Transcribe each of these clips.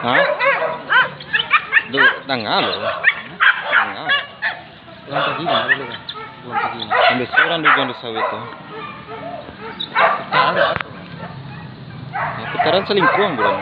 Hah? Tanggal loh. Tanggal. Ulang pagi na dulu kan. Ulang pagi na. Sampai seorang dugaan di sawit tuh. Tahu. Ya, putaran selingkuhan bulan.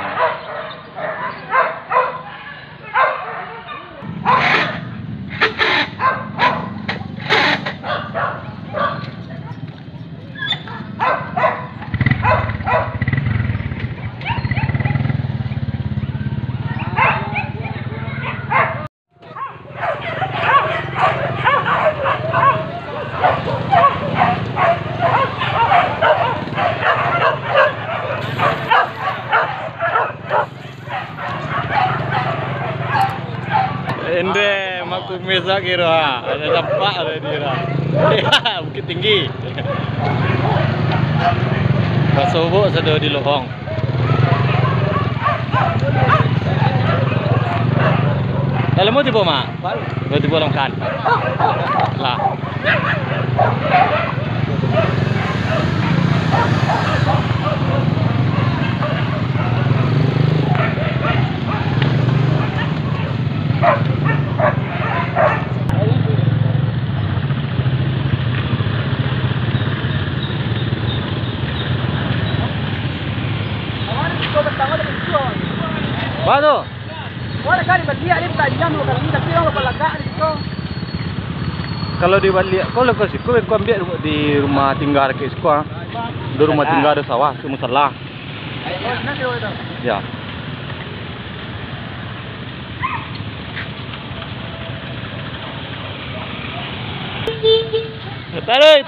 Ende, mak kumis lagi roh. Ada tempat ada di roh. Ya, Bukit Tinggi. Kasobo sedih di Lohong. Dalam mau tiba mak? Mau tiba dalam kan? Lah. Waduh. Wala kali bagia ni pelajaran kalau kita kira kalau lega itu. Kalau di Bali, kalau ke situ aku ambil di rumah tinggal ke sekolah. Di rumah tinggal ada sawah, ke musala. Ya. Tarik.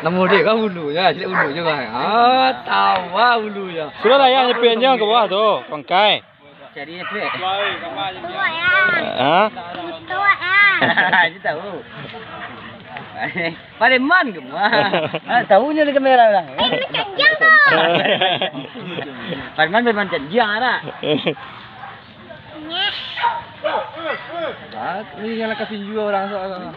Nemu dia kan ulunya, sini ulu juga. Ah, tawa ulunya. Sudah lah ya nyepiannya ke bawah tuh, bangkai. Cari nyepi. Tua ya. Hah? Tua ya. Dia tahu. Pareman ke mah. Ah, tahunya di kamera lah. Canjang tuh. Pareman canjang ada. Nyeh. Ah, ini yang kasih juga orang soal.